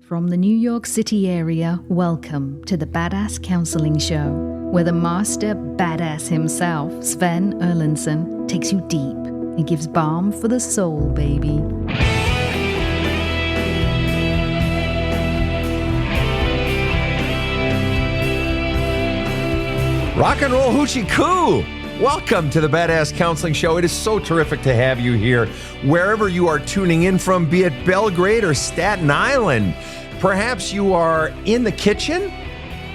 From the New York City area, welcome to the Badass Counseling Show, where the master badass himself, Sven Erlandson, takes you deep and gives balm for the soul, baby. Rock and roll hoochie coo! Welcome to the Badass Counseling Show. It is so terrific to have you here, wherever you are tuning in from, be it Belgrade or Staten Island. Perhaps you are in the kitchen.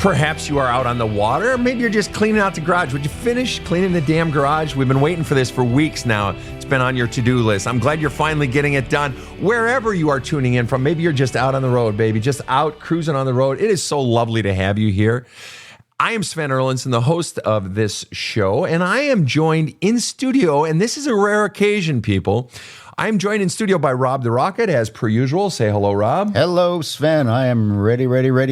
Perhaps you are out on the water. Maybe you're just cleaning out the garage. Would you finish cleaning the damn garage? We've been waiting for this for weeks now. It's been on your to-do list. I'm glad you're finally getting it done. Wherever you are tuning in from, maybe you're just out on the road, baby, just out cruising on the road. It is so lovely to have you here. I am Sven Erlandson, the host of this show, and I am joined in studio, and this is a rare occasion, people. I'm joined in studio by Rob the Rocket, as per usual. Say hello, Rob. Hello, Sven. I am ready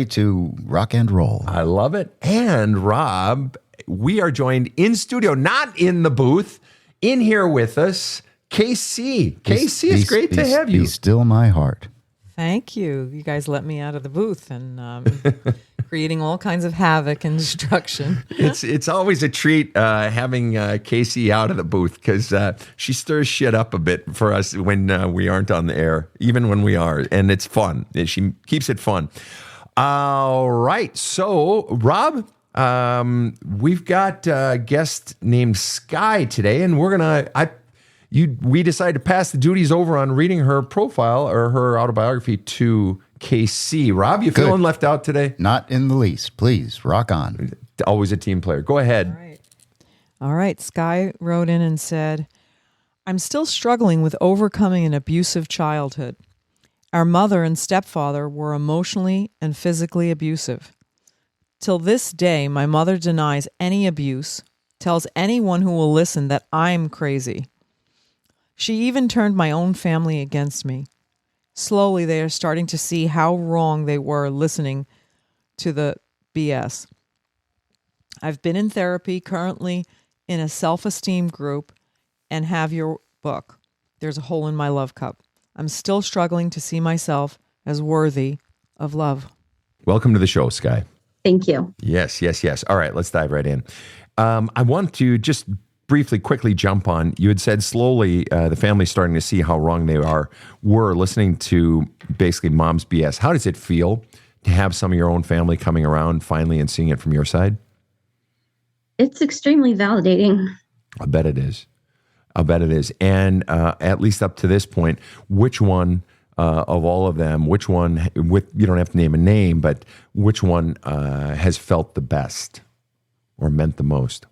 to rock and roll. I love it. And Rob, we are joined in studio, not in the booth, in here with us, KC. KC, it's great to have you. Be still my heart. Thank you. You guys let me out of the booth and creating all kinds of havoc and destruction. It's always a treat having Casey out of the booth because she stirs shit up a bit for us when we aren't on the air, even when we are, and it's fun. She keeps it fun. All right, so Rob, we've got a guest named Skye today, and we're gonna. We decided to pass the duties over on reading her profile or her autobiography to KC. Rob, you feeling left out today? Not in the least. Please, rock on. Always a team player. Go ahead. All right. Skye wrote in and said, I'm still struggling with overcoming an abusive childhood. Our mother and stepfather were emotionally and physically abusive. Till this day, my mother denies any abuse, tells anyone who will listen that I'm crazy. She even turned my own family against me. Slowly, they are starting to see how wrong they were listening to the BS. I've been in therapy, currently in a self-esteem group, and have your book. There's a hole in my love cup. I'm still struggling to see myself as worthy of love. Welcome to the show, Skye. Thank you. Yes. All right, let's dive right in. I want to just quickly jump on, you had said slowly the family's starting to see how wrong they were listening to basically mom's BS. How does it feel to have some of your own family coming around finally and seeing it from your side? It's extremely validating. I bet it is. And at least up to this point, which one of all of them, you don't have to name a name, but which one has felt the best or meant the most?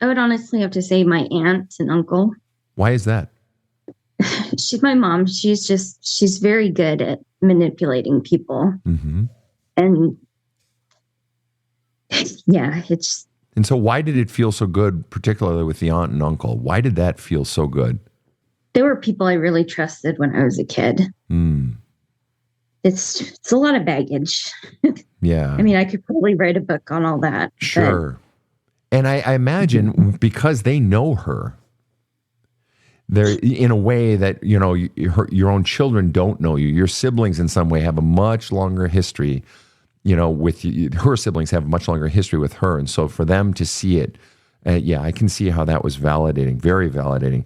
I would honestly have to say my aunt and uncle. Why is that? She's my mom. She's very good at manipulating people. Mm-hmm. And yeah, And so why did it feel so good, particularly with the aunt and uncle? Why did that feel so good? They were people I really trusted when I was a kid. Mm. It's a lot of baggage. Yeah. I mean, I could probably write a book on all that. Sure. And I imagine because they know her, they're in a way that, your own children don't know you. Your siblings in some way have a much longer history, with you. Her siblings have a much longer history with her. And so for them to see it, I can see how that was validating, very validating.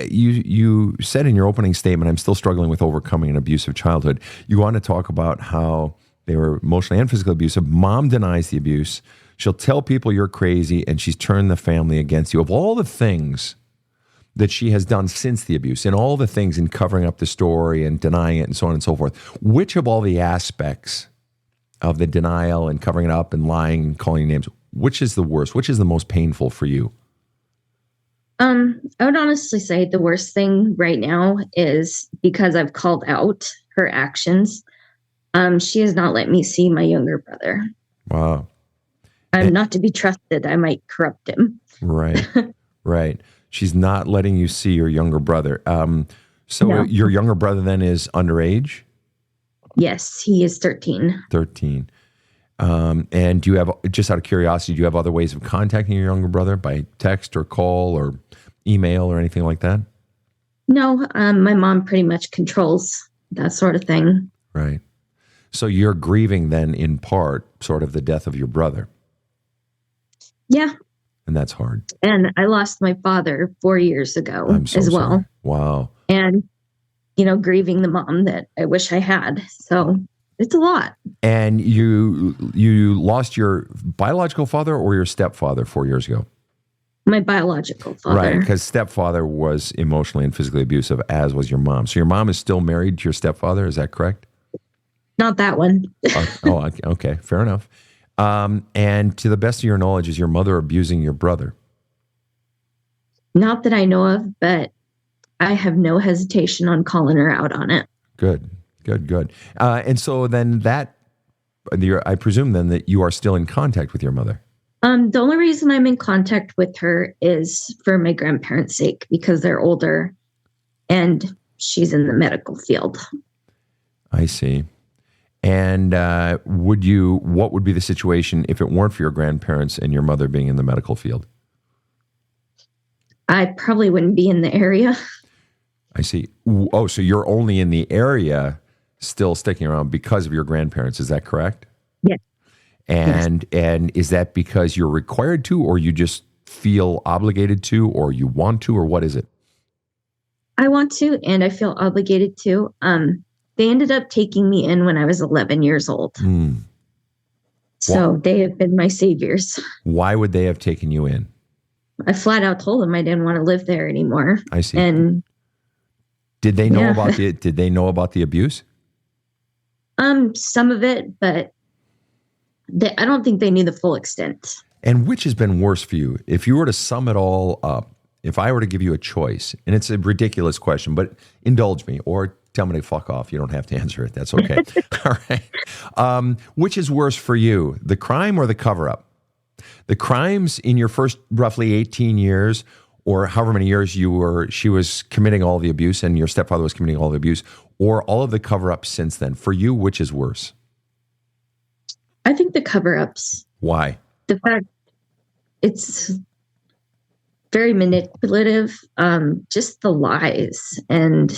You said in your opening statement, I'm still struggling with overcoming an abusive childhood. You want to talk about how they were emotionally and physically abusive. Mom denies the abuse. She'll tell people you're crazy, and she's turned the family against you. Of all the things that she has done since the abuse, and all the things in covering up the story and denying it and so on and so forth, which of all the aspects of the denial and covering it up and lying and calling names, which is the worst? Which is the most painful for you? I would honestly say the worst thing right now is because I've called out her actions. She has not let me see my younger brother. Wow. I'm not to be trusted. I might corrupt him. Right. She's not letting you see your younger brother. No. Your younger brother then is underage? Yes, he is 13. 13. And do you have, just out of curiosity, do you have other ways of contacting your younger brother by text or call or email or anything like that? No, my mom pretty much controls that sort of thing. Right. So you're grieving then in part sort of the death of your brother. Yeah. And that's hard. And I lost my father 4 years ago I'm so as well. sorry. Wow. And, grieving the mom that I wish I had. So it's a lot. And you lost your biological father or your stepfather 4 years ago? My biological father. Right, because stepfather was emotionally and physically abusive, as was your mom. So your mom is still married to your stepfather, is that correct? Not that one. Okay, fair enough. And to the best of your knowledge, is your mother abusing your brother? Not that I know of, but I have no hesitation on calling her out on it. Good. And so then I presume then that you are still in contact with your mother. The only reason I'm in contact with her is for my grandparents' sake, because they're older and she's in the medical field. I see. And what would be the situation if it weren't for your grandparents and your mother being in the medical field? I probably wouldn't be in the area. I see. Oh, so you're only in the area still sticking around because of your grandparents. Is that correct? Yes. And is that because you're required to, or you just feel obligated to, or you want to, or what is it? I want to, and I feel obligated to. They ended up taking me in when I was 11 years old. So they have been my saviors. Why would they have taken you in? I flat out told them I didn't want to live there anymore. I see. And did they know about the abuse? Some of it, but I don't think they knew the full extent. And which has been worse for you? If you were to sum it all up, if I were to give you a choice, and it's a ridiculous question, but indulge me or tell me to fuck off. You don't have to answer it. That's okay. All right. Which is worse for you, the crime or the cover-up? The crimes in your first roughly 18 years or however many years she was committing all the abuse and your stepfather was committing all the abuse, or all of the cover-ups since then. For you, which is worse? I think the cover-ups. Why? The fact it's very manipulative, just the lies. And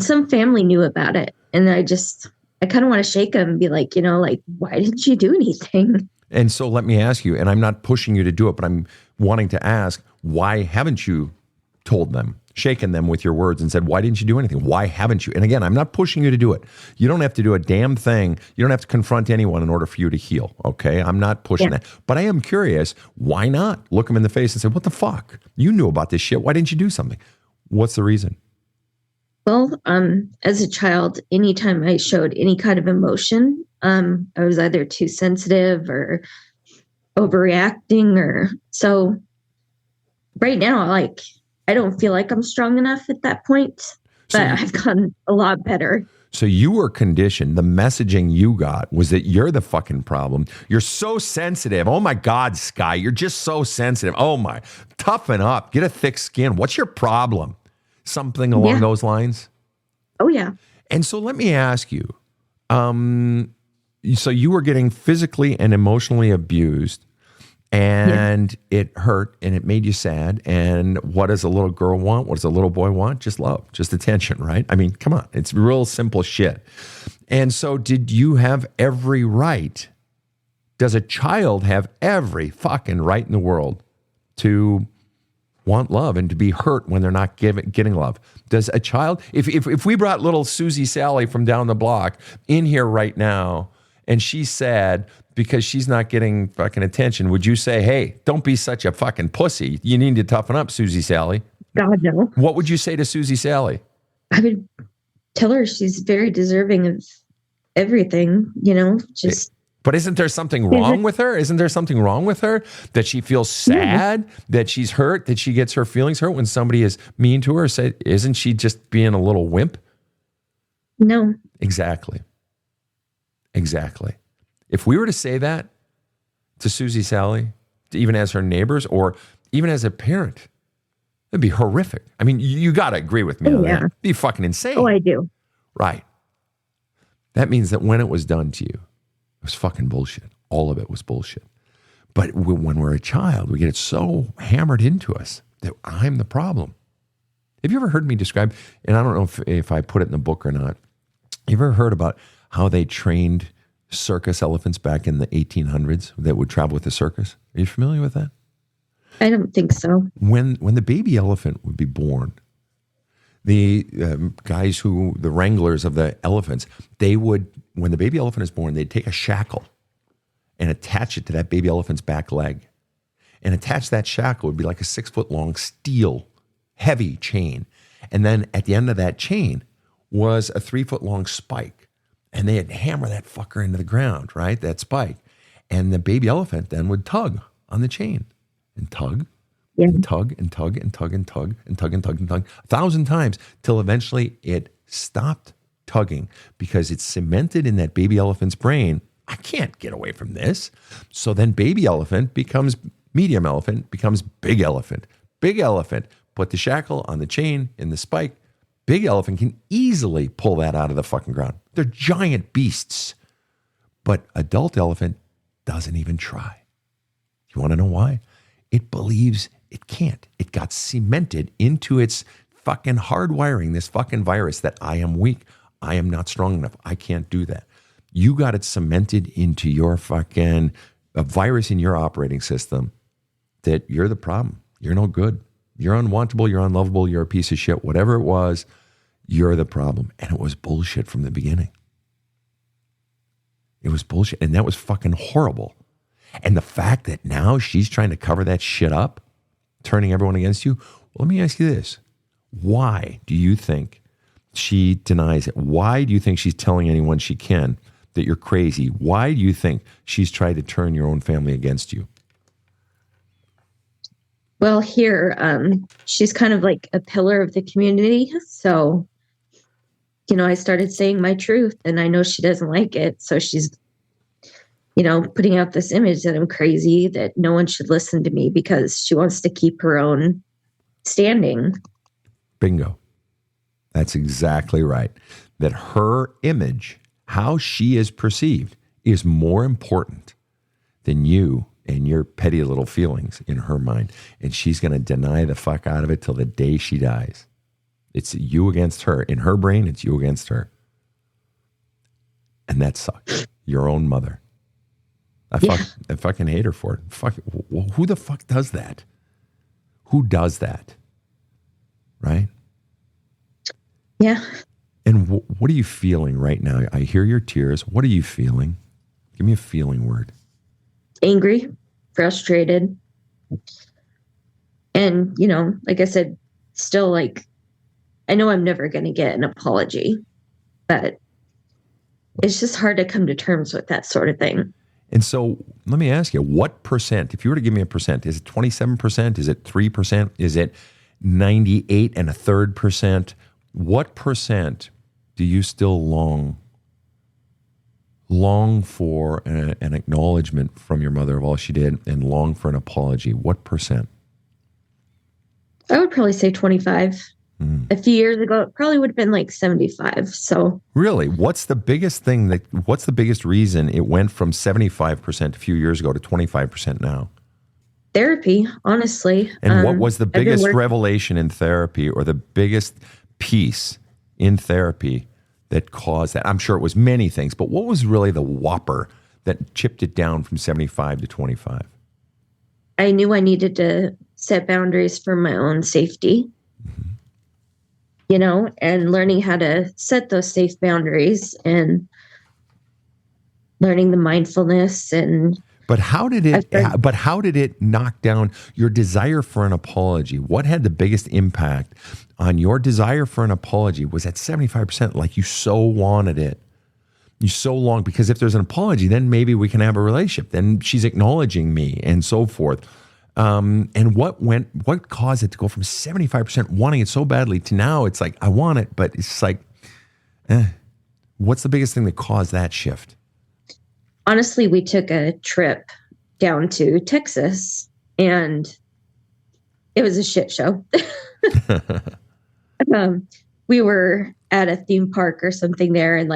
some family knew about it. And I kind of want to shake them and be like, why didn't you do anything? And so let me ask you, and I'm not pushing you to do it, but I'm wanting to ask, why haven't you told them, shaken them with your words and said, why didn't you do anything? Why haven't you? And again, I'm not pushing you to do it. You don't have to do a damn thing. You don't have to confront anyone in order for you to heal, okay? I'm not pushing that. But I am curious, why not look them in the face and say, what the fuck? You knew about this shit. Why didn't you do something? What's the reason? Well, as a child, anytime I showed any kind of emotion, I was either too sensitive or overreacting so right now, I don't feel like I'm strong enough at that point, but I've gotten a lot better. So you were conditioned. The messaging you got was that you're the fucking problem. You're so sensitive. Oh my God, Skye, you're just so sensitive. Oh my, toughen up, get a thick skin. What's your problem? Something along those lines? Oh, yeah. And so let me ask you, so you were getting physically and emotionally abused and it hurt and it made you sad. And what does a little girl want? What does a little boy want? Just love, just attention, right? I mean, come on, it's real simple shit. And so did you have every right? Does a child have every fucking right in the world to want love and to be hurt when they're not getting love? Does a child, if we brought little Susie Sally from down the block in here right now and she's sad because she's not getting fucking attention, would you say, hey, don't be such a fucking pussy. You need to toughen up, Susie Sally? God, no. What would you say to Susie Sally? I would tell her she's very deserving of everything, But isn't there something wrong with her? Isn't there something wrong with her? That she feels sad, that she's hurt, that she gets her feelings hurt when somebody is mean to her? Say, isn't she just being a little wimp? No. Exactly. If we were to say that to Susie Sally, even as her neighbors or even as a parent, it'd be horrific. I mean, you got to agree with me on that. It'd be fucking insane. Oh, I do. Right. That means that when it was done to you, it was fucking bullshit. All of it was bullshit. But when we're a child, we get it so hammered into us that I'm the problem. Have you ever heard me describe, and I don't know if I put it in the book or not, you ever heard about how they trained circus elephants back in the 1800s that would travel with the circus? Are you familiar with that? I don't think so. When the baby elephant would be born, the guys the wranglers of the elephants, they would, when the baby elephant is born, they'd take a shackle and attach it to that baby elephant's back leg. And attach that shackle would be like a 6-foot-long steel, heavy chain. And then at the end of that chain was a 3-foot-long spike. And they'd hammer that fucker into the ground, right? That spike. And the baby elephant then would tug on the chain and tug and tug and tug and tug and tug and tug and tug and tug 1,000 times till eventually it stopped tugging because it's cemented in that baby elephant's brain. I can't get away from this. So then baby elephant becomes medium elephant, becomes big elephant. Big elephant, put the shackle on the chain in the spike. Big elephant can easily pull that out of the fucking ground. They're giant beasts. But adult elephant doesn't even try. You want to know why? It believes it can't. It got cemented into its fucking hardwiring, this fucking virus that I am weak. I am not strong enough. I can't do that. You got it cemented into your fucking a virus in your operating system that you're the problem. You're no good. You're unwantable. You're unlovable. You're a piece of shit. Whatever it was, you're the problem. And it was bullshit from the beginning. It was bullshit. And that was fucking horrible. And the fact that now she's trying to cover that shit up, turning everyone against you. Well, let me ask you this. Why do you think she denies it? Why do you think she's telling anyone she can that you're crazy? Why do you think she's tried to turn your own family against you? Well, here, she's kind of like a pillar of the community. So, I started saying my truth and I know she doesn't like it. So she's, putting out this image that I'm crazy, that no one should listen to me because she wants to keep her own standing. Bingo. That's exactly right. That her image, how she is perceived, is more important than you and your petty little feelings in her mind. And she's going to deny the fuck out of it till the day she dies. It's you against her. In her brain, it's you against her. And that sucks. Your own mother. I fucking hate her for it. Fuck, who the fuck does that? Who does that? Right? Yeah. And what are you feeling right now? I hear your tears. What are you feeling? Give me a feeling word. Angry, frustrated. And, like I said, still I know I'm never going to get an apology, but it's just hard to come to terms with that sort of thing. And so let me ask you, what percent, if you were to give me a percent, is it 27%? Is it 3%? Is it 98 and a third percent? What percent do you still long for an acknowledgement from your mother of all she did and long for an apology? What percent? I would probably say 25. A few years ago, it probably would have been 75. So really, what's the biggest reason it went from 75% a few years ago to 25% now? Therapy, honestly. And what was the biggest revelation in therapy or the biggest piece in therapy that caused that? I'm sure it was many things, but what was really the whopper that chipped it down from 75 to 25? I knew I needed to set boundaries for my own safety. And learning how to set those safe boundaries and learning the mindfulness But how did it knock down your desire for an apology? What had the biggest impact on your desire for an apology? Was at 75%, like you so wanted it. You so long, because if there's an apology, then maybe we can have a relationship. Then she's acknowledging me and so forth. And what caused it to go from 75% wanting it so badly to now it's like, I want it, but it's like, what's the biggest thing that caused that shift? Honestly, we took a trip down to Texas and it was a shit show. We were at a theme park or something there. And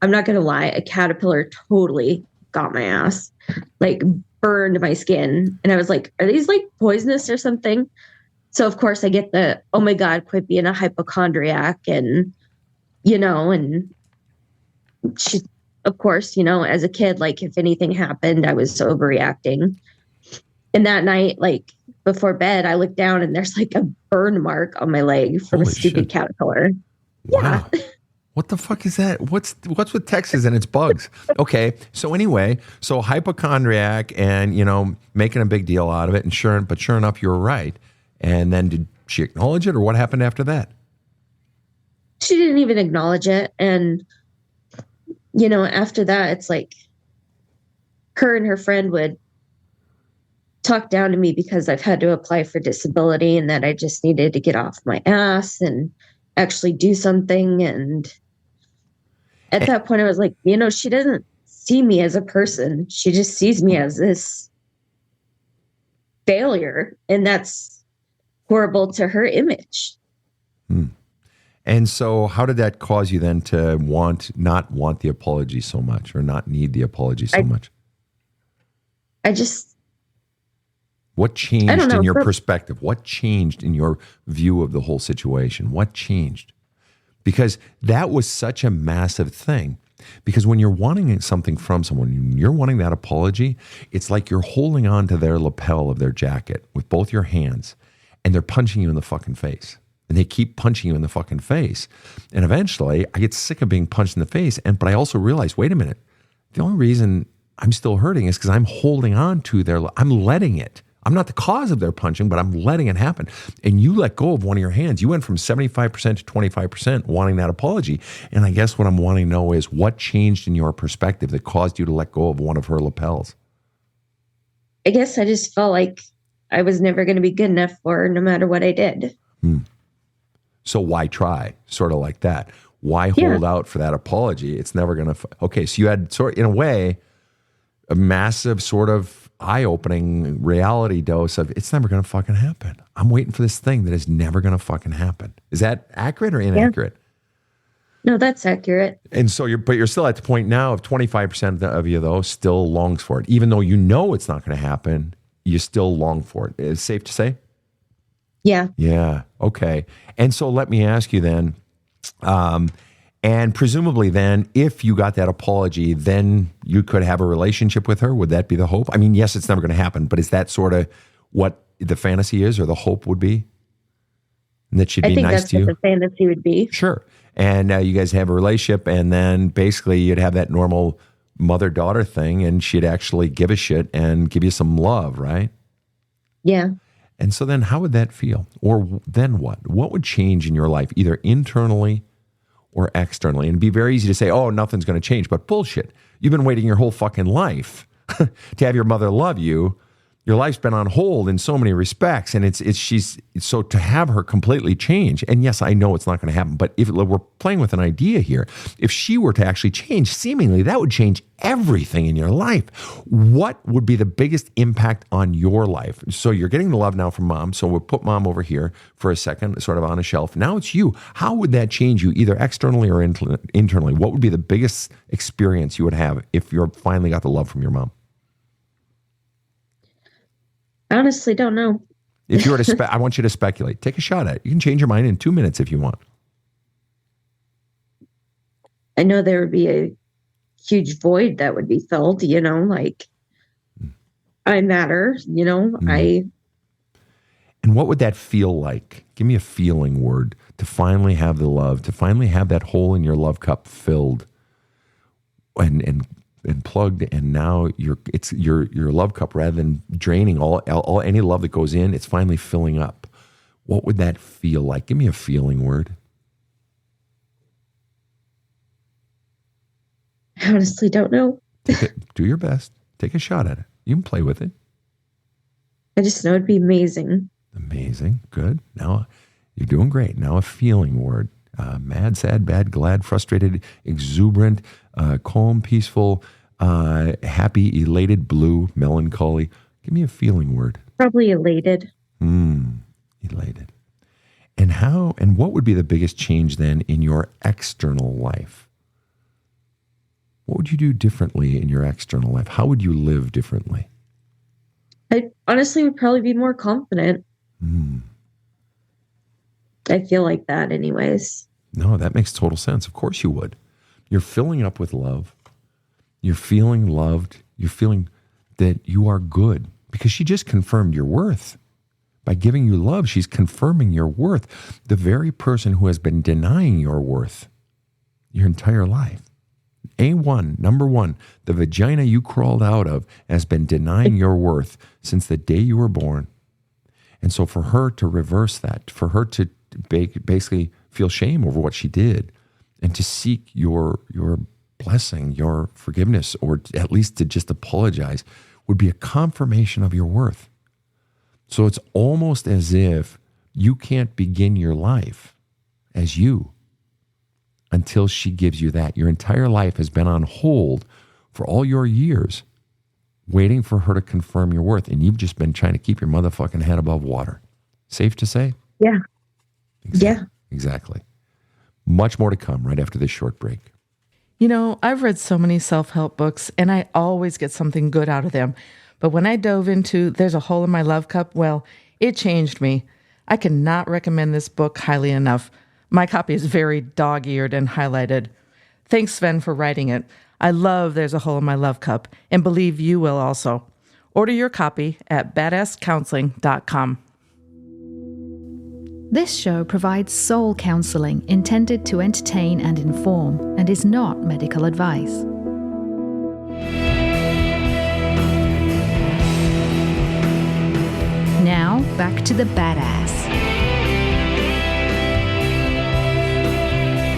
I'm not going to lie, a caterpillar totally got my ass, burned my skin. And I was like, are these poisonous or something? So of course I get the, oh my God, quit being a hypochondriac. And, you know, and she, of course, you know, as a kid, like if anything happened, I was overreacting. And that night, like before bed, I looked down and there's like a burn mark on my leg from Holy a stupid shit. caterpillar. Wow. Yeah. What the fuck is that? What's with Texas and its bugs? Okay. So anyway, so hypochondriac and, you know, making a big deal out of it. And sure enough, you were right. And then did she acknowledge it or what happened after that? She didn't even acknowledge it. And, you know, after that, it's like her and her friend would talk down to me because I've had to apply for disability and that I just needed to get off my ass and actually do something. And at that point, I was like, you know, she doesn't see me as a person. She just sees me as this failure. And that's horrible to her image. And so how did that cause you then to not want the apology so much or not need the apology so much? What changed in your perspective? What changed in your view of the whole situation? What changed? Because that was such a massive thing. Because when you're wanting something from someone, you're wanting that apology, it's like you're holding on to their lapel of their jacket with both your hands and they're punching you in the fucking face. And they keep punching you in the fucking face. And eventually I get sick of being punched in the face. But I also realize, wait a minute, the only reason I'm still hurting is because I'm holding on to I'm letting it. I'm not the cause of their punching, but I'm letting it happen. And you let go of one of your hands. You went from 75% to 25% wanting that apology. And I guess what I'm wanting to know is what changed in your perspective that caused you to let go of one of her lapels? I guess I just felt like I was never going to be good enough for her no matter what I did. So why try? Sort of like that. Why hold out for that apology? It's never going to... Okay, so you had in a way, a massive sort of eye-opening reality dose of it's never going to fucking happen. I'm waiting for this thing that is never going to fucking happen. Is that accurate or inaccurate? No, that's accurate. And so you're still at the point now of 25% of you though still longs for it. Even though you know it's not going to happen, you still long for it. Is it safe to say? Yeah. Yeah. Okay. And so let me ask you then, and presumably then, if you got that apology, then you could have a relationship with her. Would that be the hope? I mean, yes, it's never going to happen, but is that sort of what the fantasy is or the hope would be? And that she'd be nice to you? I think that's what the fantasy would be. Sure. And you guys have a relationship and then basically you'd have that normal mother-daughter thing and she'd actually give a shit and give you some love, right? Yeah. And so then how would that feel? Or then what? What would change in your life, either internally or externally? And it'd be very easy to say, oh, nothing's going to change, but bullshit. You've been waiting your whole fucking life to have your mother love you. Your life's been on hold in so many respects. And so to have her completely change, and yes, I know it's not going to happen, but if we're playing with an idea here, if she were to actually change, seemingly that would change everything in your life. What would be the biggest impact on your life? So you're getting the love now from mom. So we'll put mom over here for a second, sort of on a shelf. Now it's you. How would that change you either externally or internally? What would be the biggest experience you would have if you finally got the love from your mom? I honestly don't know. If you were to, I want you to speculate. Take a shot at it. You can change your mind in 2 minutes if you want. I know there would be a huge void that would be filled, you know, like I matter, you know, And what would that feel like? Give me a feeling word to finally have the love, to finally have that hole in your love cup filled and plugged, and now your love cup, rather than draining all any love that goes in, it's finally filling up. What would that feel like? Give me a feeling word. I honestly don't know. Do your best. Take a shot at it. You can play with it. I just know it'd be amazing. Amazing. Good. Now you're doing great. Now a feeling word. Mad, sad, bad, glad, frustrated, exuberant, calm, peaceful, happy, elated, blue, melancholy. Give me a feeling word. Probably elated. Elated. And what would be the biggest change then in your external life? What would you do differently in your external life? How would you live differently? I honestly would probably be more confident. I feel like that anyways. No, that makes total sense. Of course you would. You're filling up with love. You're feeling loved. You're feeling that you are good because she just confirmed your worth. By giving you love, she's confirming your worth. The very person who has been denying your worth your entire life. Number one, the vagina you crawled out of has been denying your worth since the day you were born. And so for her to reverse that, for her to basically feel shame over what she did and to seek your blessing, your forgiveness, or at least to just apologize would be a confirmation of your worth. So it's almost as if you can't begin your life as you until she gives you that. Your entire life has been on hold for all your years, waiting for her to confirm your worth. And you've just been trying to keep your motherfucking head above water. Safe to say? Yeah. Exactly. Yeah. Exactly. Much more to come right after this short break. You know, I've read so many self-help books, and I always get something good out of them. But when I dove into There's a Hole in My Love Cup, well, it changed me. I cannot recommend this book highly enough. My copy is very dog-eared and highlighted. Thanks, Sven, for writing it. I love There's a Hole in My Love Cup, and believe you will also. Order your copy at badasscounseling.com. This show provides soul counseling intended to entertain and inform and is not medical advice. Now, back to the badass.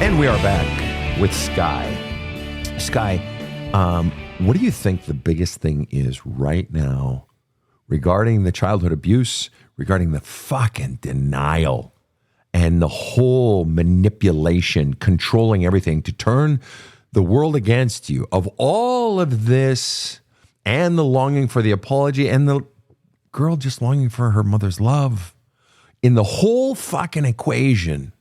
And we are back with Skye. Skye, what do you think the biggest thing is right now regarding the childhood abuse, regarding the fucking denial and the whole manipulation, controlling everything to turn the world against you, of all of this and the longing for the apology and the girl just longing for her mother's love, in the whole fucking equation,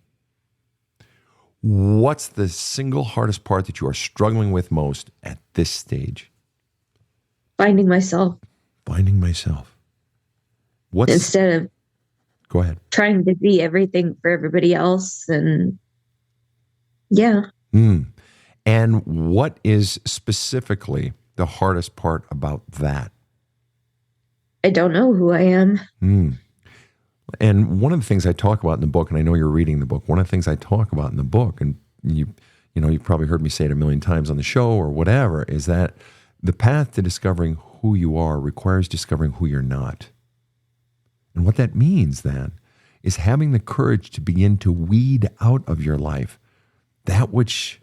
what's the single hardest part that you are struggling with most at this stage? Finding myself. Finding myself. What's instead of go ahead. Trying to be everything for everybody else. And yeah. And what is specifically the hardest part about that? I don't know who I am. And one of the things I talk about in the book, and I know you're reading the book, one of the things I talk about in the book, and you've probably heard me say it a million times on the show or whatever, is that the path to discovering who you are requires discovering who you're not. And what that means then is having the courage to begin to weed out of your life that which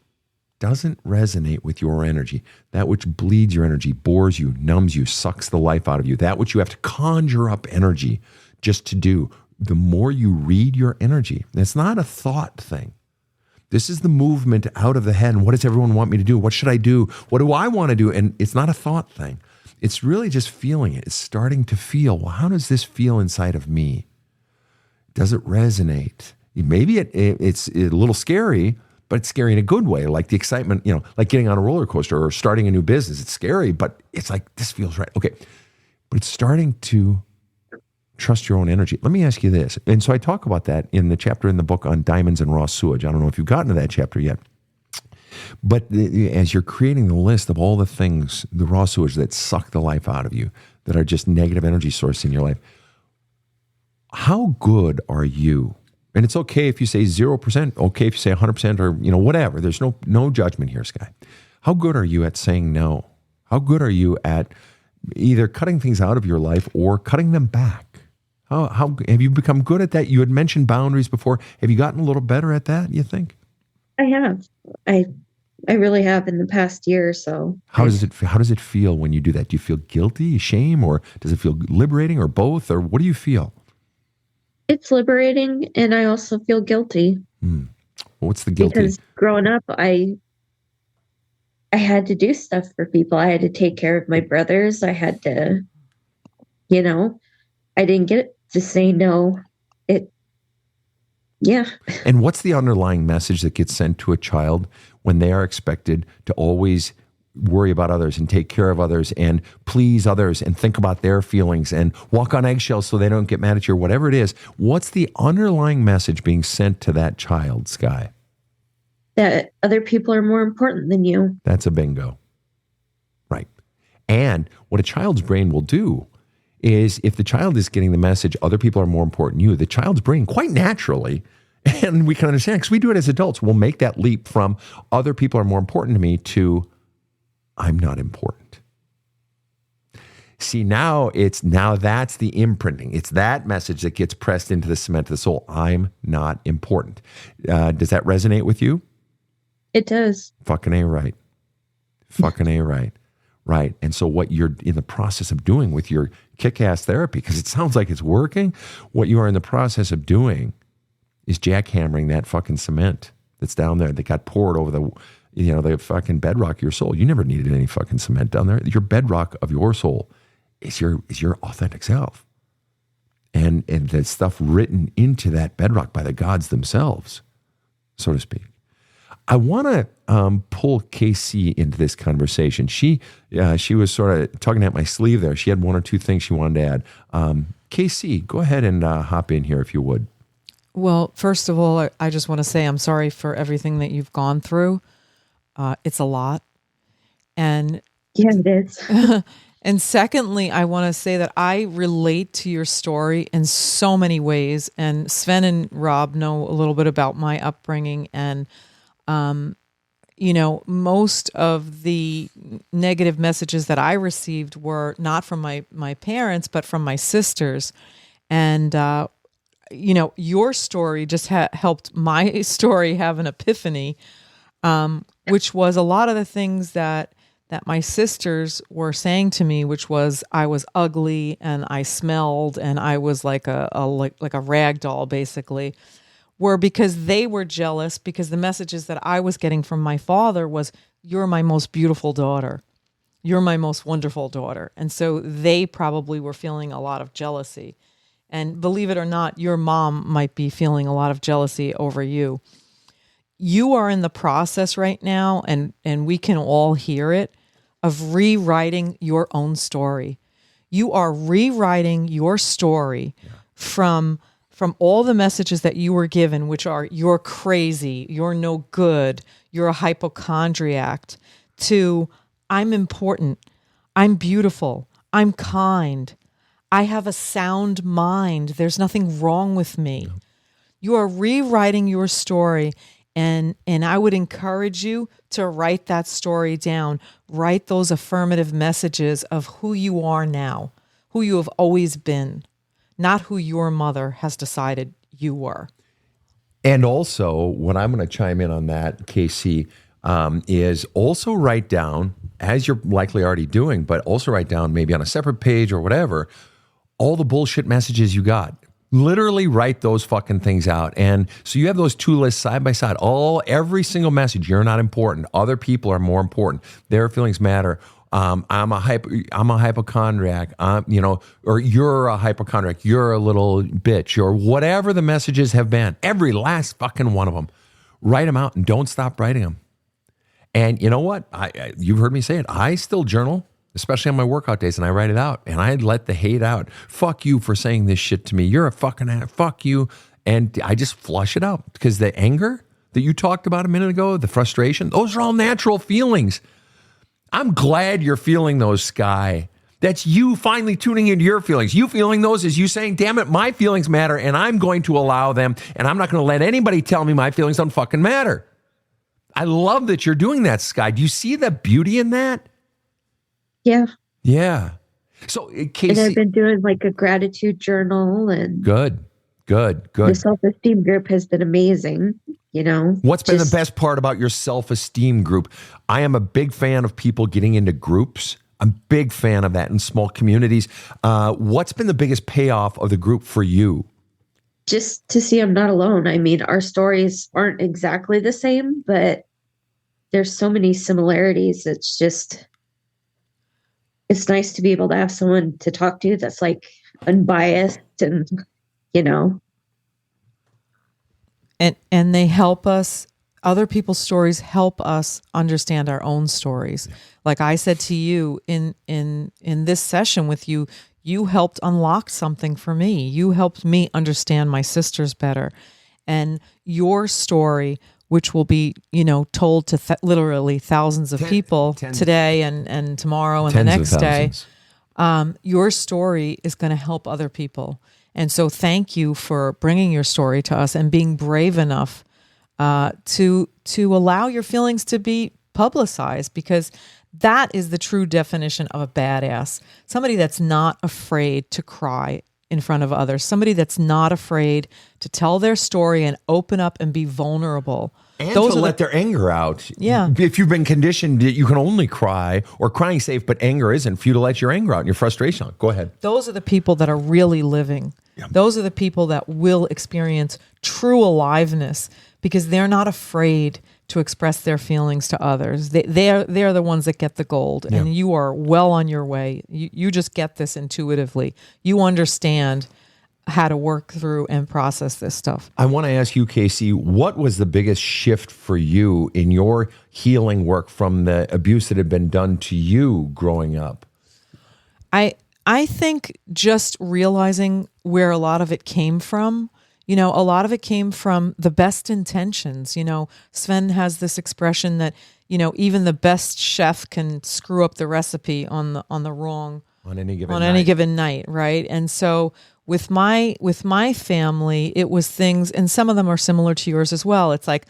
doesn't resonate with your energy, that which bleeds your energy, bores you, numbs you, sucks the life out of you, that which you have to conjure up energy just to do. The more you read your energy, and it's not a thought thing. This is the movement out of the head. And what does everyone want me to do? What should I do? What do I want to do? And it's not a thought thing. It's really just feeling it. It's starting to feel, well, how does this feel inside of me? Does it resonate? Maybe it's a little scary, but it's scary in a good way. Like the excitement, like getting on a roller coaster or starting a new business. It's scary, but it's like, this feels right. Okay. But it's starting to trust your own energy. Let me ask you this. And so I talk about that in the chapter in the book on diamonds and raw sewage. I don't know if you've gotten to that chapter yet. But as you're creating the list of all the things, the raw sewage that suck the life out of you, that are just negative energy source in your life, how good are you? And it's okay if you say 0%, okay if you say 100% or whatever. There's no judgment here, Skye. How good are you at saying no? How good are you at either cutting things out of your life or cutting them back? How have you become good at that? You had mentioned boundaries before. Have you gotten a little better at that, you think? I have. I really have in the past year or so. How does it feel when you do that? Do you feel guilty, shame, or does it feel liberating, or both? Or what do you feel? It's liberating, and I also feel guilty. What's the guilty? Because growing up, I had to do stuff for people. I had to take care of my brothers. I had to, I didn't get to say no. Yeah. And what's the underlying message that gets sent to a child when they are expected to always worry about others and take care of others and please others and think about their feelings and walk on eggshells so they don't get mad at you or whatever it is. What's the underlying message being sent to that child, Skye? That other people are more important than you. That's a bingo. Right. And what a child's brain will do is if the child is getting the message, other people are more important than you, the child's brain quite naturally, and we can understand because we do it as adults, will make that leap from other people are more important to me to I'm not important. See, now that's the imprinting. It's that message that gets pressed into the cement of the soul. I'm not important. Does that resonate with you? It does. Fucking A right. Fucking A right. Right. And so what you're in the process of doing with your kick-ass therapy, because it sounds like it's working, what you are in the process of doing is jackhammering that fucking cement that's down there that got poured over the fucking bedrock of your soul. You never needed any fucking cement down there. Your bedrock of your soul is your authentic self. And the stuff written into that bedrock by the gods themselves, so to speak. I want to pull KC into this conversation. She was sort of tugging at my sleeve there. She had one or two things she wanted to add. KC, go ahead and hop in here if you would. Well, first of all, I just want to say I'm sorry for everything that you've gone through. It's a lot. And yeah, it is. And secondly, I want to say that I relate to your story in so many ways. And Sven and Rob know a little bit about my upbringing. And, most of the negative messages that I received were not from my parents, but from my sisters. And, your story just helped my story have an epiphany, which was a lot of the things that my sisters were saying to me, which was I was ugly and I smelled and I was like a rag doll, basically, were because they were jealous because the messages that I was getting from my father was, you're my most beautiful daughter. You're my most wonderful daughter. And so they probably were feeling a lot of jealousy. And believe it or not, your mom might be feeling a lot of jealousy over you. You are in the process right now, and we can all hear it, of rewriting your own story. You are rewriting your story from all the messages that you were given, which are you're crazy, you're no good, you're a hypochondriac, to I'm important, I'm beautiful, I'm kind, I have a sound mind, there's nothing wrong with me. No. You are rewriting your story. And I would encourage you to write that story down. Write those affirmative messages of who you are now, who you have always been, not who your mother has decided you were. And also, what I'm going to chime in on that, Casey, is also write down, as you're likely already doing, but also write down maybe on a separate page or whatever, all the bullshit messages you got. Literally write those fucking things out. And so you have those two lists side by side. Every single message, you're not important. Other people are more important. Their feelings matter. I'm a hypochondriac, or you're a hypochondriac. You're a little bitch, or whatever the messages have been. Every last fucking one of them. Write them out and don't stop writing them. And you know what? You've heard me say it. I still journal, especially on my workout days, and I write it out, and I let the hate out. Fuck you for saying this shit to me. You're a fucking ass. Fuck you. And I just flush it out because the anger that you talked about a minute ago, the frustration, those are all natural feelings. I'm glad you're feeling those, Skye. That's you finally tuning into your feelings. You feeling those is you saying, damn it, my feelings matter, and I'm going to allow them, and I'm not going to let anybody tell me my feelings don't fucking matter. I love that you're doing that, Skye. Do you see the beauty in that? Yeah. Yeah. So, Casey, and I've been doing like a gratitude journal, and good. The self-esteem group has been amazing. What's been the best part about your self-esteem group? I am a big fan of people getting into groups. I'm a big fan of that in small communities. What's been the biggest payoff of the group for you? Just to see I'm not alone. I mean, our stories aren't exactly the same, but there's so many similarities. It's nice to be able to have someone to talk to that's like unbiased and. And they help us other people's stories help us understand our own stories. Like I said to you in this session with you, you helped unlock something for me. You helped me understand my sisters better. And your story, which will be, told to literally thousands of people today and tomorrow and the next day, your story is going to help other people. And so thank you for bringing your story to us and being brave enough to allow your feelings to be publicized, because that is the true definition of a badass. Somebody that's not afraid to cry in front of others. Somebody that's not afraid to tell their story and open up and be vulnerable. And to let their anger out. Yeah. If you've been conditioned that you can only cry, or crying's safe, but anger isn't, for you to let your anger out and your frustration out. Go ahead. Those are the people that are really living. Yeah. Those are the people that will experience true aliveness, because they're not afraid to express their feelings to others. They're the ones that get the gold, and you are well on your way. You just get this intuitively. You understand how to work through and process this stuff. I want to ask you, Casey, what was the biggest shift for you in your healing work from the abuse that had been done to you growing up? I think just realizing where a lot of it came from. A lot of it came from the best intentions. Sven has this expression that, even the best chef can screw up the recipe on any given night, right? And so with my family, it was things, and some of them are similar to yours as well. It's like,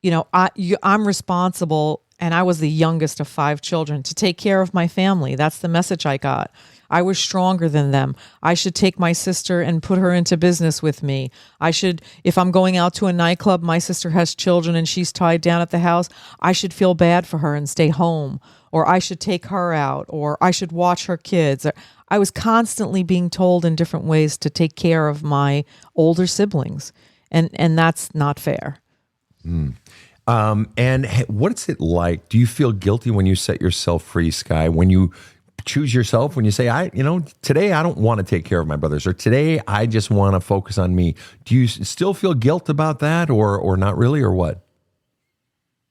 I'm responsible, and I was the youngest of 5 children, to take care of my family. That's the message I got. I was stronger than them. I should take my sister and put her into business with me. If I'm going out to a nightclub, my sister has children and she's tied down at the house, I should feel bad for her and stay home. Or I should take her out, or I should watch her kids. I was constantly being told in different ways to take care of my older siblings. And that's not fair. And what's it like? Do you feel guilty when you set yourself free, Skye? When you choose yourself, when you say, today I don't want to take care of my brothers, or today I just want to focus on me. Do you still feel guilt about that, or not really, or what?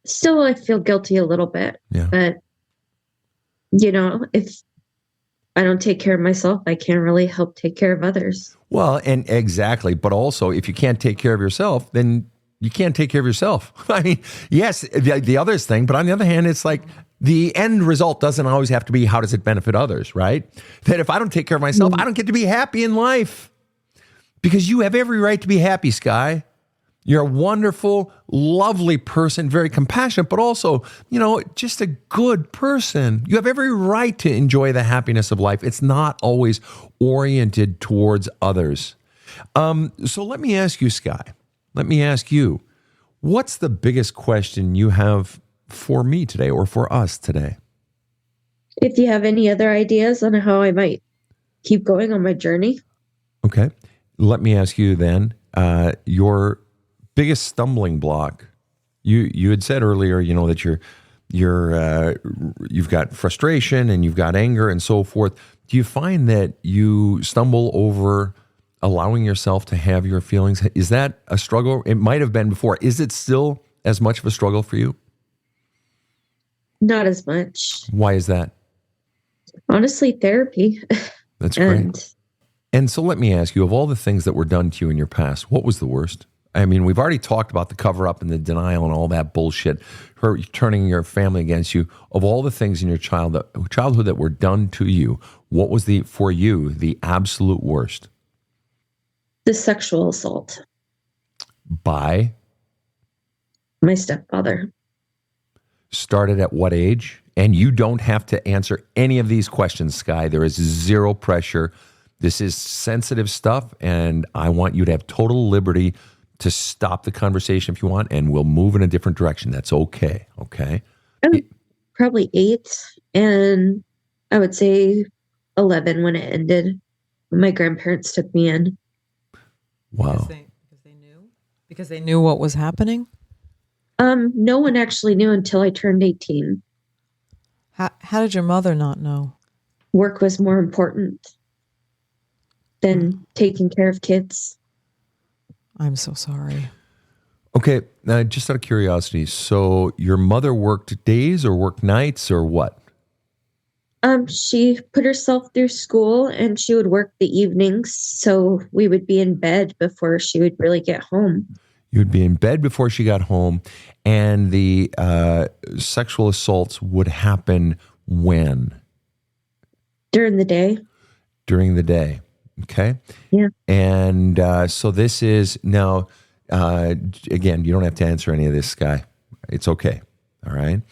Still, I feel guilty a little bit. Yeah. But, if I don't take care of myself, I can't really help take care of others. Well, and exactly. But also, if you can't take care of yourself, then you can't take care of yourself. I mean, yes, the others thing, but on the other hand, it's like the end result doesn't always have to be how does it benefit others, right? That if I don't take care of myself, I don't get to be happy in life, because you have every right to be happy, Skye. You're a wonderful, lovely person, very compassionate, but also, just a good person. You have every right to enjoy the happiness of life. It's not always oriented towards others. So let me ask you, Skye. Let me ask you, what's the biggest question you have for me today, or for us today? If you have any other ideas on how I might keep going on my journey. Okay. Let me ask you then, your biggest stumbling block. You had said earlier, that you've got frustration and you've got anger and so forth. Do you find that you stumble over allowing yourself to have your feelings? Is that a struggle? It might have been before. Is it still as much of a struggle for you? Not as much. Why is that? Honestly, therapy. That's great. And so let me ask you, of all the things that were done to you in your past, what was the worst? I mean, we've already talked about the cover-up and the denial and all that bullshit, her turning your family against you. Of all the things in your childhood that were done to you, what was for you the absolute worst? The sexual assault. By? My stepfather. Started at what age? And you don't have to answer any of these questions, Skye. There is zero pressure. This is sensitive stuff, and I want you to have total liberty to stop the conversation if you want, and we'll move in a different direction. That's okay, okay? I was probably 8, and I would say 11 when it ended. When my grandparents took me in. Wow. Because they knew what was happening? No one actually knew until I turned 18. How did your mother not know? Work was more important than taking care of kids. I'm so sorry. Okay, just out of curiosity, so your mother worked days or worked nights or what? She put herself through school and she would work the evenings, so we would be in bed before she would really get home. You'd be in bed before she got home, and the sexual assaults would happen when? During the day. During the day. Okay. Yeah. And so this is now, again, you don't have to answer any of this, Skye. It's okay. All right.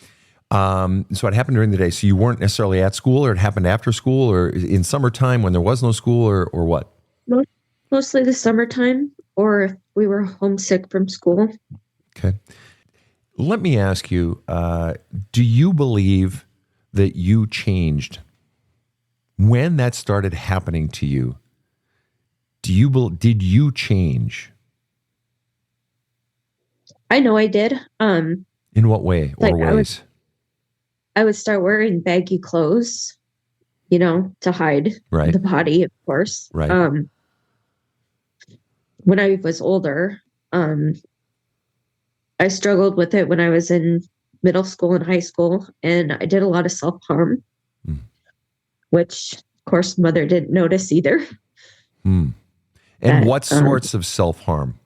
So it happened during the day. So you weren't necessarily at school, or it happened after school, or in summertime when there was no school, or what? Mostly the summertime, or if we were homesick from school. Okay. Let me ask you, do you believe that you changed when that started happening to you? Did you change? I know I did. In what way or like ways? I would start wearing baggy clothes, to hide Right. the body, of course. Right. When I was older, I struggled with it when I was in middle school and high school, and I did a lot of self-harm, which, of course, mother didn't notice either. And what sorts of self-harm?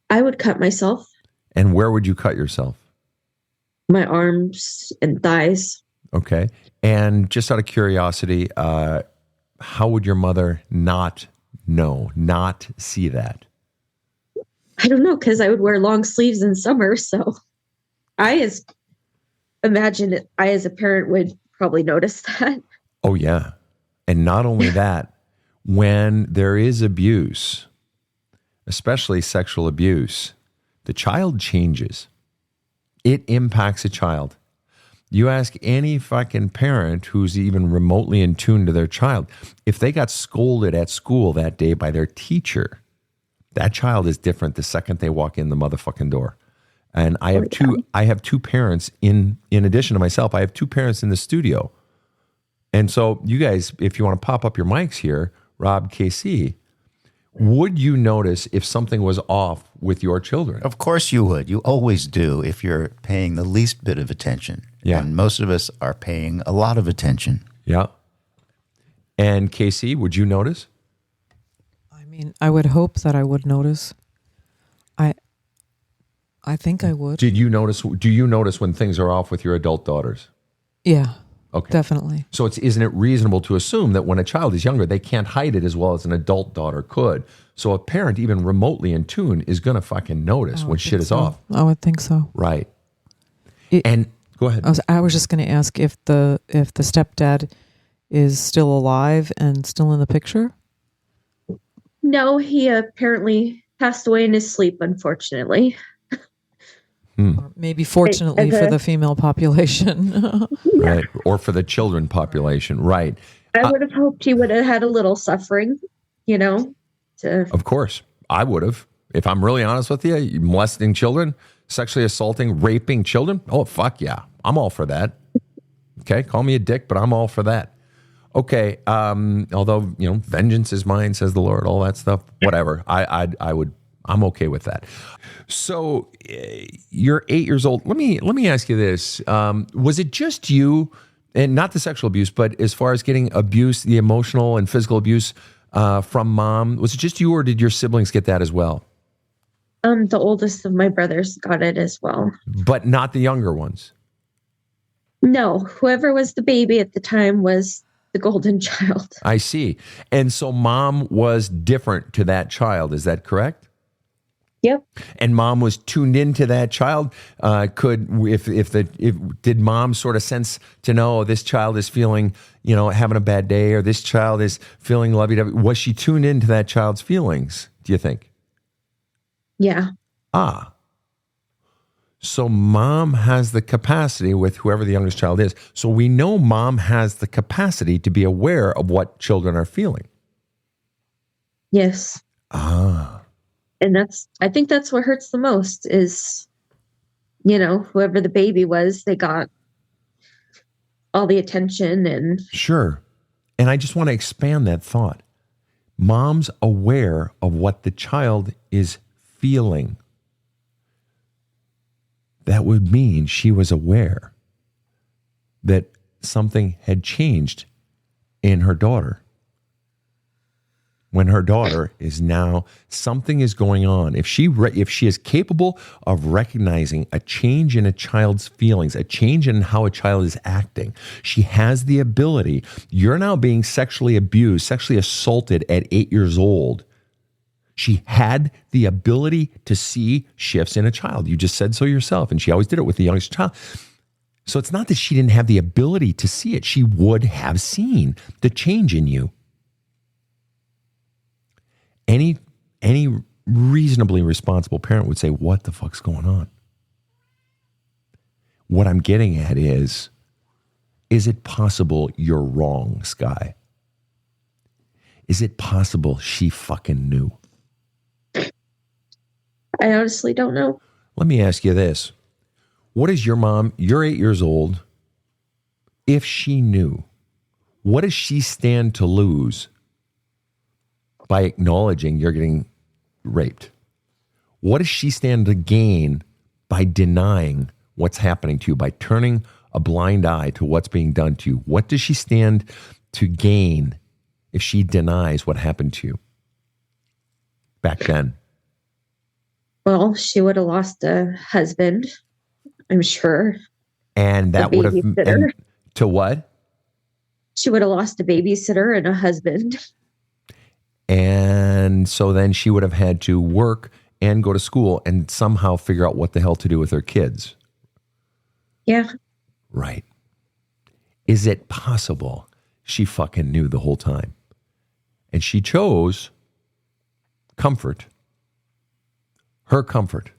I would cut myself. And where would you cut yourself? My arms and thighs. Okay. And just out of curiosity, how would your mother not see that? I don't know, because I would wear long sleeves in summer. So I imagine I as a parent would probably notice that. Oh, yeah. And not only that, when there is abuse, especially sexual abuse, the child changes. It impacts a child. You ask any fucking parent who's even remotely in tune to their child, if they got scolded at school that day by their teacher, that child is different the second they walk in the motherfucking door. And I have two parents in addition to myself, I have two parents in the studio. And so you guys, if you want to pop up your mics here, Rob, KC, would you notice if something was off with your children? Of course you would. You always do if you're paying the least bit of attention. Yeah. And most of us are paying a lot of attention. Yeah. And KC, would you notice? I mean, I would hope that I would notice. I think I would. Do you notice when things are off with your adult daughters? Yeah. Okay. Definitely. So isn't it reasonable to assume that when a child is younger, they can't hide it as well as an adult daughter could? So a parent, even remotely in tune, is going to fucking notice when shit is off. I would think so. Right. And go ahead. I was just going to ask if the stepdad is still alive and still in the picture. No, he apparently passed away in his sleep, unfortunately. Or maybe fortunately for the female population. Right. Or for the children population. Right. I would have hoped he would have had a little suffering, Of course. I would have. If I'm really honest with you, molesting children, sexually assaulting, raping children. Oh, fuck yeah. I'm all for that. Okay. Call me a dick, but I'm all for that. Okay. Although, vengeance is mine, says the Lord, all that stuff, whatever. I'm okay with that. So you're 8 years old. Let me ask you this. Was it just you, and not the sexual abuse, but as far as getting abuse, the emotional and physical abuse from mom, was it just you or did your siblings get that as well? The oldest of my brothers got it as well. But not the younger ones? No, whoever was the baby at the time was the golden child. I see. And so mom was different to that child. Is that correct? Yep. And mom was tuned into that child. Did mom sort of sense to know, this child is feeling, having a bad day, or this child is feeling lovey-dovey? Was she tuned into that child's feelings, do you think? Yeah. So mom has the capacity with whoever the youngest child is. So we know mom has the capacity to be aware of what children are feeling. Yes. And I think that's what hurts the most is, whoever the baby was, they got all the attention and. Sure. And I just want to expand that thought. Mom's aware of what the child is feeling that would mean she was aware that something had changed in her daughter. When her daughter is now, something is going on. If she is capable of recognizing a change in a child's feelings, a change in how a child is acting, she has the ability. You're now being sexually abused, sexually assaulted at 8 years old. She had the ability to see shifts in a child. You just said so yourself, and she always did it with the youngest child. So it's not that she didn't have the ability to see it. She would have seen the change in you. Any reasonably responsible parent would say, what the fuck's going on? What I'm getting at is it possible you're wrong, Skye? Is it possible she fucking knew? I honestly don't know. Let me ask you this. What is your mom, you're 8 years old, if she knew, what does she stand to lose by acknowledging you're getting raped? What does she stand to gain by denying what's happening to you, by turning a blind eye to what's being done to you? What does she stand to gain if she denies what happened to you back then? Well, she would have lost a husband, I'm sure. And that would have, and to what? She would have lost a babysitter and a husband. And so then she would have had to work and go to school and somehow figure out what the hell to do with her kids. Yeah. Right. Is it possible she fucking knew the whole time? And she chose comfort, her comfort,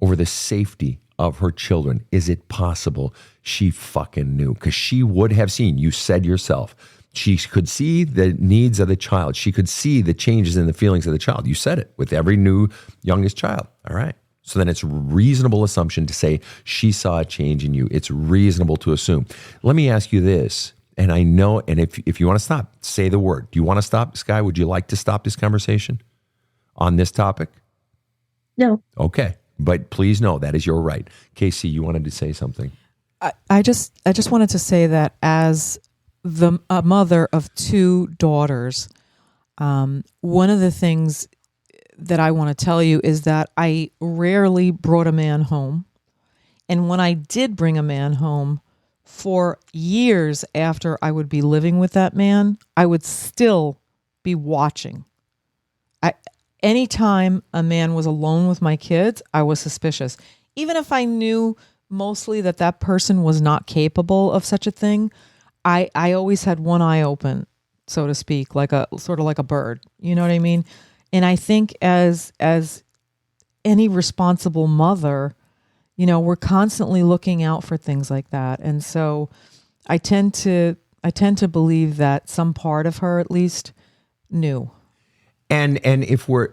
over the safety of her children. Is it possible she fucking knew? Because she would have seen, you said yourself, she could see the needs of the child. She could see the changes in the feelings of the child. You said it with every new youngest child. All right. So then it's a reasonable assumption to say she saw a change in you. It's reasonable to assume. Let me ask you this. And I know, and if you want to stop, say the word. Do you want to stop, Skye? Would you like to stop this conversation on this topic? No. Okay. But please know that is your right. Casey, you wanted to say something. I just wanted to say that as a mother of two daughters, one of the things that I want to tell you is that I rarely brought a man home. And when I did bring a man home, for years after I would be living with that man, I would still be watching. Anytime a man was alone with my kids, I was suspicious. Even if I knew mostly that person was not capable of such a thing, I always had one eye open, so to speak, like a sort of like a bird. You know what I mean? And I think as any responsible mother, you know, we're constantly looking out for things like that. And so I tend to believe that some part of her at least knew. And if we're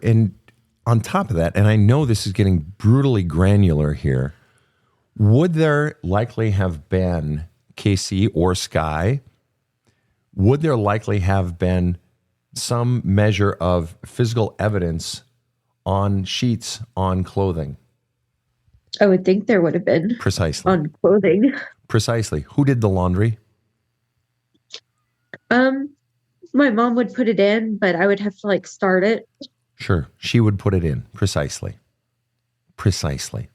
on top of that, and I know this is getting brutally granular here, would there likely have been, Casey or Skye, would there likely have been some measure of physical evidence on sheets, on clothing? I would think there would have been. Precisely. On clothing. Precisely. Who did the laundry? My mom would put it in, but I would have to start it. Sure. She would put it in. Precisely. Precisely.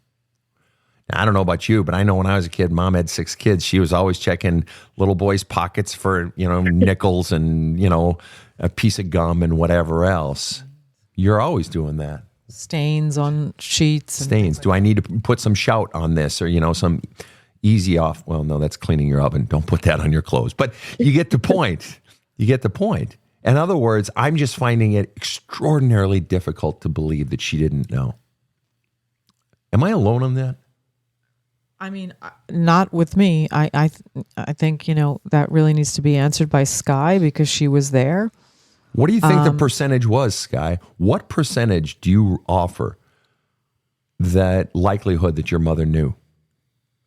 Now, I don't know about you, but I know when I was a kid, mom had 6 kids. She was always checking little boys' pockets for, nickels and, a piece of gum and whatever else. You're always doing that. Stains on sheets. Stains. Do I need to put some shout on this or, some easy off? Well, no, that's cleaning your oven. Don't put that on your clothes. But you get the point. You get the point. In other words, I'm just finding it extraordinarily difficult to believe that she didn't know. Am I alone on that? I mean, not with me. I think, that really needs to be answered by Skye because she was there. What do you think the percentage was, Skye? What percentage do you offer that likelihood that your mother knew?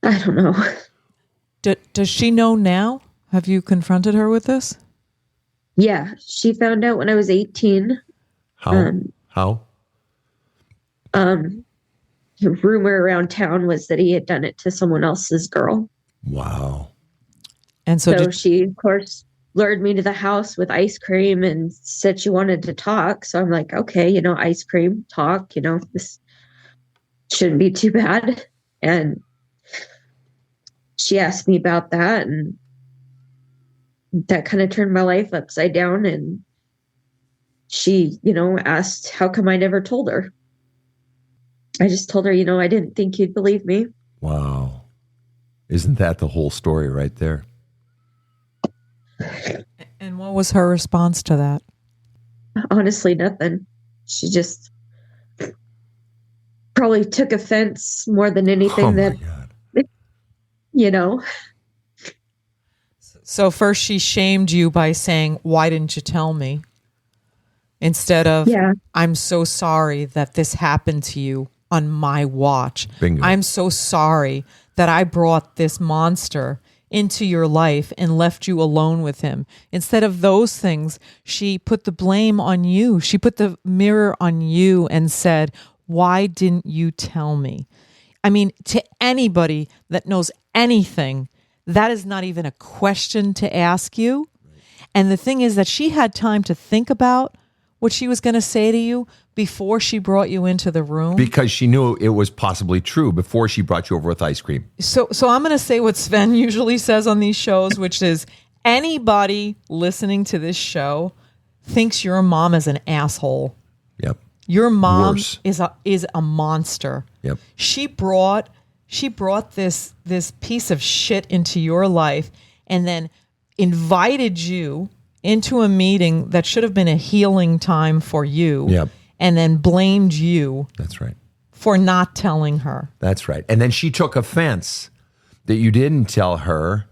I don't know. Does she know now? Have you confronted her with this? Yeah, she found out when I was 18. How? How? rumor around town was that he had done it to someone else's girl. Wow. And so She, of course, lured me to the house with ice cream and said she wanted to talk. So I'm like, okay, ice cream, talk, this shouldn't be too bad. And she asked me about that, and that kind of turned my life upside down. And she, asked how come I never told her. I just told her, I didn't think you'd believe me. Wow. Isn't that the whole story right there? And what was her response to that? Honestly, nothing. She just probably took offense more than anything So first she shamed you by saying, why didn't you tell me? Instead of, I'm so sorry that this happened to you on my watch. Bingo. I'm so sorry that I brought this monster into your life and left you alone with him. Instead of those things, she put the blame on you. She put the mirror on you and said, why didn't you tell me? I mean, to anybody that knows anything, that is not even a question to ask you. And the thing is that she had time to think about what she was going to say to you before she brought you into the room. Because she knew it was possibly true before she brought you over with ice cream. So I'm going to say what Sven usually says on these shows, which is anybody listening to this show thinks your mom is an asshole. Yep. Your mom Worse. is a monster. Yep. She brought this piece of shit into your life and then invited you into a meeting that should have been a healing time for you. Yep. And then blamed you. That's right. For not telling her. That's right. And then she took offense that you didn't tell her.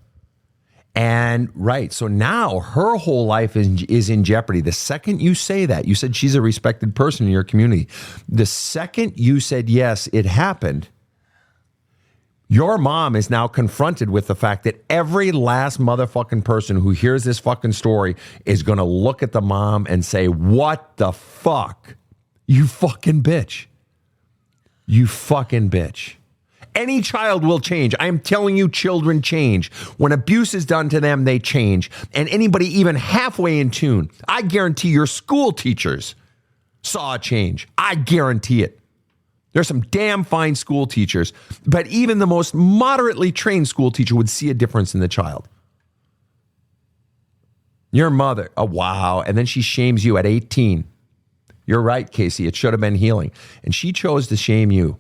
And right. So now her whole life is in jeopardy. The second you say that, you said she's a respected person in your community. The second you said, yes, it happened, your mom is now confronted with the fact that every last motherfucking person who hears this fucking story is going to look at the mom and say, what the fuck? You fucking bitch. You fucking bitch. Any child will change. I am telling you, children change. When abuse is done to them, they change. And anybody even halfway in tune, I guarantee your school teachers saw a change. I guarantee it. There's some damn fine school teachers, but even the most moderately trained school teacher would see a difference in the child. Your mother, oh wow, and then she shames you at 18. You're right, Casey, it should have been healing. And she chose to shame you.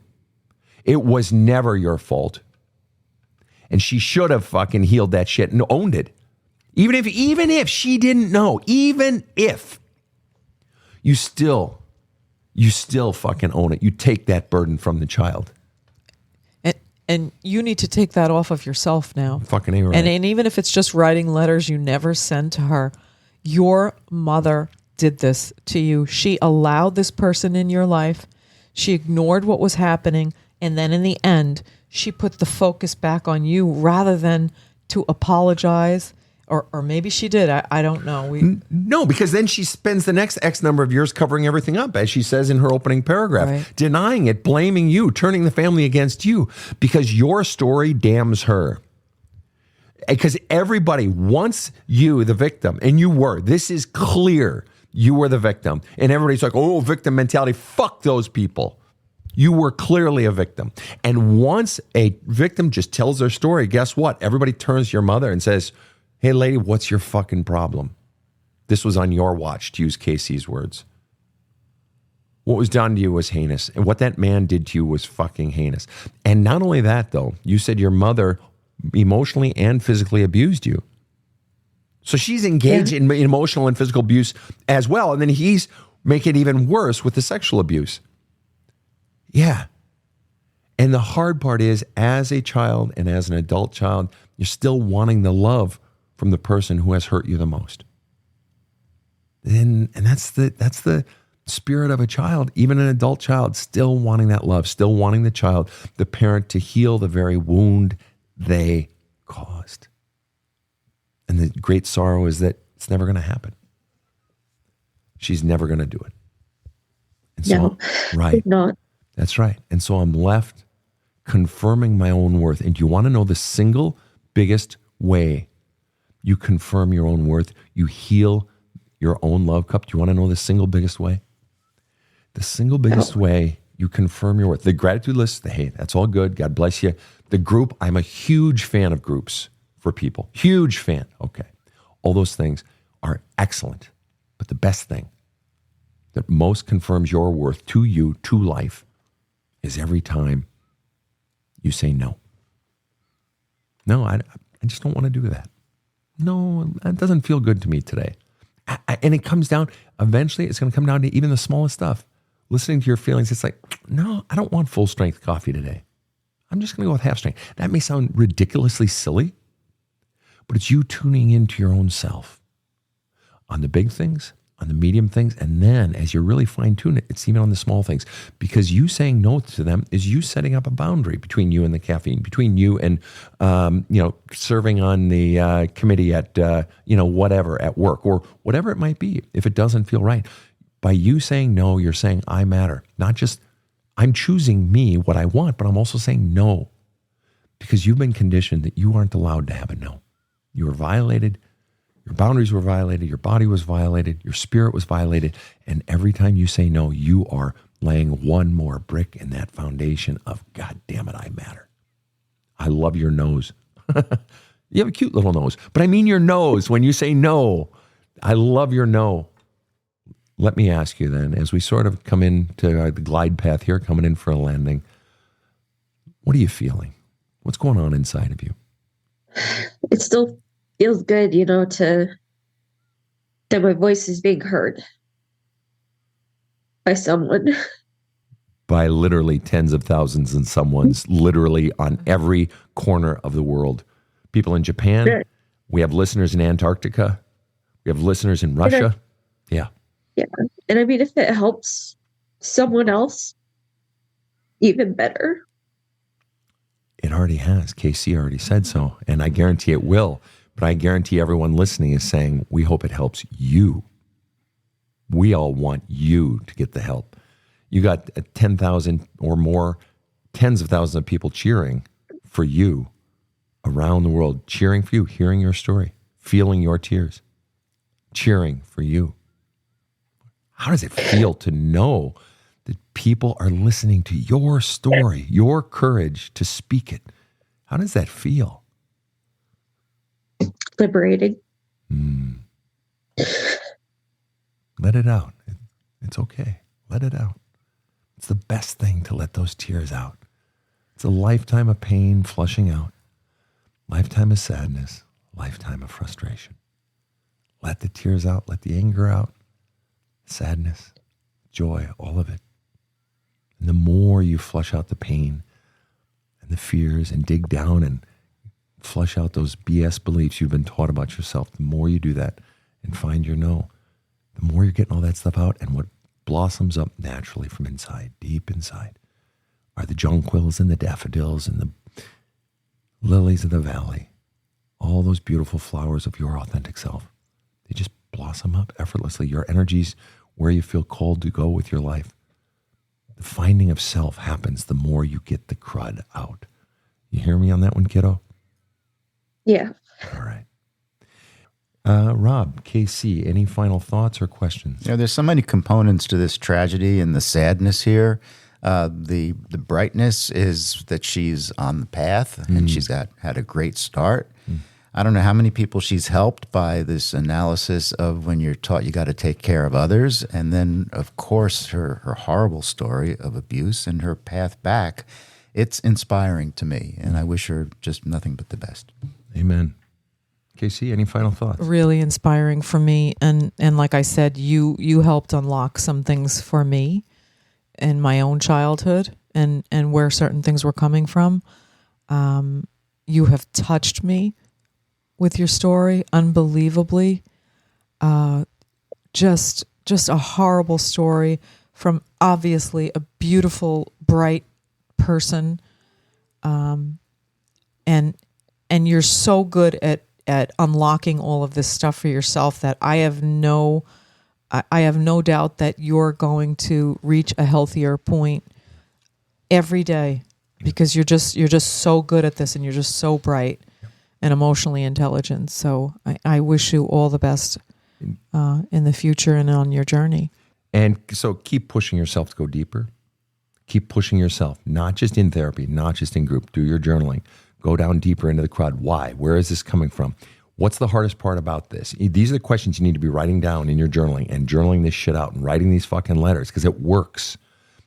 It was never your fault. And she should have fucking healed that shit and owned it. Even if she didn't know, even if, you still fucking own it. You take that burden from the child. And you need to take that off of yourself now. Fucking A right. And even if it's just writing letters you never send to her, your mother did this to you. She allowed this person in your life. She ignored what was happening. And then in the end, she put the focus back on you rather than to apologize. Or maybe she did. I don't know. No, because then she spends the next X number of years covering everything up, as she says in her opening paragraph, right. Denying it, blaming you, turning the family against you, because your story damns her. Because everybody wants you, the victim, and you were. This is clear. You were the victim. And everybody's like, oh, victim mentality. Fuck those people. You were clearly a victim. And once a victim just tells their story, guess what? Everybody turns to your mother and says, hey, lady, what's your fucking problem? This was on your watch, to use Casey's words. What was done to you was heinous. And what that man did to you was fucking heinous. And not only that, though, you said your mother emotionally and physically abused you. So she's engaged in emotional and physical abuse as well. And then he's making it even worse with the sexual abuse. Yeah. And the hard part is, as a child and as an adult child, you're still wanting the love from the person who has hurt you the most. And that's the spirit of a child, even an adult child, still wanting that love, still wanting the child, the parent, to heal the very wound they caused. And the great sorrow is that it's never going to happen. She's never going to do it. And so, no, right. not. That's right. And so I'm left confirming my own worth. And do you want to know the single biggest way you confirm your own worth? You heal your own love cup. Do you want to know the single biggest way? The single biggest way you confirm your worth. The gratitude list, the hey, that's all good. God bless you. The group, I'm a huge fan of groups for people. Huge fan. Okay. All those things are excellent. But the best thing that most confirms your worth to you, to life, is every time you say no. No, I just don't want to do that. No, that doesn't feel good to me today. And it comes down, eventually it's going to come down to even the smallest stuff. Listening to your feelings, it's like, no, I don't want full strength coffee today. I'm just going to go with half strength. That may sound ridiculously silly, but it's you tuning into your own self on the big things, on the medium things, and then as you really fine tune it, it's even on the small things. Because you saying no to them is you setting up a boundary between you and the caffeine, between you and serving on the committee at whatever at work or whatever it might be. If it doesn't feel right, by you saying no, you're saying I matter. Not just I'm choosing me what I want, but I'm also saying no because you've been conditioned that you aren't allowed to have a no. You were violated. Your boundaries were violated, your body was violated, your spirit was violated, and every time you say no, you are laying one more brick in that foundation of, God damn it, I matter. I love your nose. You have a cute little nose, but I mean your nose when you say no. I love your no. Let me ask you then, as we sort of come into the glide path here, coming in for a landing, what are you feeling? What's going on inside of you? It still feels good, that my voice is being heard by someone. By literally tens of thousands and someone's literally on every corner of the world. People in Japan. Sure. We have listeners in Antarctica. We have listeners in Russia. Yeah. And I mean, if it helps someone else, even better. It already has. KC already said so. And I guarantee it will. But I guarantee everyone listening is saying, we hope it helps you. We all want you to get the help. You got 10,000 or more, tens of thousands of people cheering for you around the world, cheering for you, hearing your story, feeling your tears, cheering for you. How does it feel to know that people are listening to your story, your courage to speak it? How does that feel? Liberating. Let it out. It's okay. Let it out. It's the best thing to let those tears out. It's a lifetime of pain flushing out, lifetime of sadness, lifetime of frustration. Let the tears out. Let the anger out. Sadness, joy, all of it. And the more you flush out the pain and the fears and dig down and flush out those BS beliefs you've been taught about yourself, the more you do that and find your no, the more you're getting all that stuff out. And what blossoms up naturally from inside, deep inside, are the jonquils and the daffodils and the lilies of the valley. All those beautiful flowers of your authentic self. They just blossom up effortlessly. Your energies where you feel called to go with your life. The finding of self happens the more you get the crud out. You hear me on that one, kiddo? Yeah. All right. Rob, KC, any final thoughts or questions? There's so many components to this tragedy and the sadness here. The brightness is that she's on the path and she's had a great start. I don't know how many people she's helped by this analysis of when you're taught you got to take care of others. And then, of course, her horrible story of abuse and her path back. It's inspiring to me, and I wish her just nothing but the best. Amen. KC, any final thoughts? Really inspiring for me. And like I said, you helped unlock some things for me in my own childhood and where certain things were coming from. You have touched me with your story, unbelievably. Just a horrible story from obviously a beautiful, bright person. And you're so good at unlocking all of this stuff for yourself that I have no doubt that you're going to reach a healthier point every day because you're just so good at this and you're just so bright and emotionally intelligent. So I wish you all the best in the future and on your journey. And so keep pushing yourself to go deeper. Keep pushing yourself, not just in therapy, not just in group. Do your journaling. Go down deeper into the crud. Why? Where is this coming from? What's the hardest part about this? These are the questions you need to be writing down in your journaling and journaling this shit out and writing these fucking letters because it works.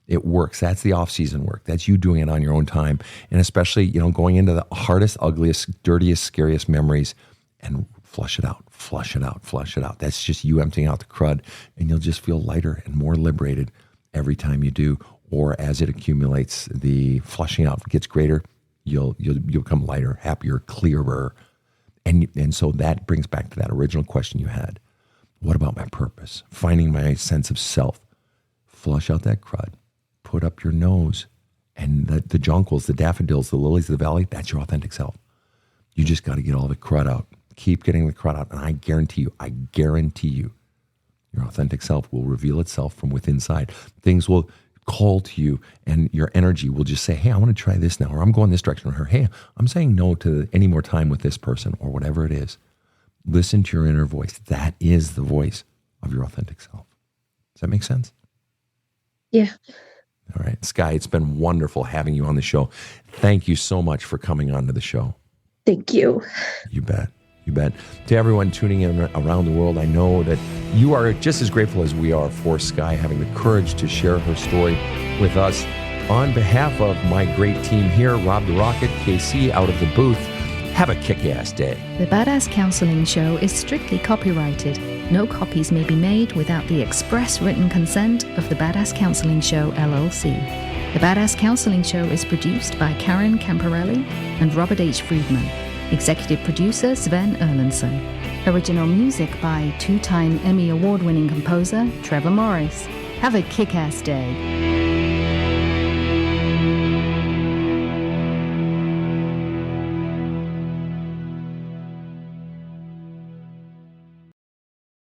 It works. That's the off-season work. That's you doing it on your own time. And especially, going into the hardest, ugliest, dirtiest, scariest memories and flush it out, flush it out, flush it out. That's just you emptying out the crud, and you'll just feel lighter and more liberated every time you do. Or as it accumulates, the flushing out gets greater, you'll become lighter, happier, clearer. And so that brings back to that original question you had. What about my purpose? Finding my sense of self. Flush out that crud. Put up your nose. And the jonquils, the daffodils, the lilies of the valley, that's your authentic self. You just got to get all the crud out. Keep getting the crud out. And I guarantee you, your authentic self will reveal itself from within inside. Things will call to you and your energy will just say, hey, I want to try this now, or I'm going this direction, or hey, I'm saying no to any more time with this person, or whatever it is. Listen to your inner voice. That is the voice of your authentic self. Does that make sense? Yeah. All right. Skye, it's been wonderful having you on the show. Thank you so much for coming on to the show. Thank you. You bet. You bet. To everyone tuning in around the world, I know that you are just as grateful as we are for Skye having the courage to share her story with us. On behalf of my great team here, Rob the Rocket, KC out of the booth, have a kick-ass day. The Badass Counseling Show is strictly copyrighted. No copies may be made without the express written consent of the Badass Counseling Show, LLC. The Badass Counseling Show is produced by Karen Camparelli and Robert H. Friedman. Executive producer Sven Erlandson. Original music by two-time Emmy Award-winning composer Trevor Morris. Have a kick-ass day.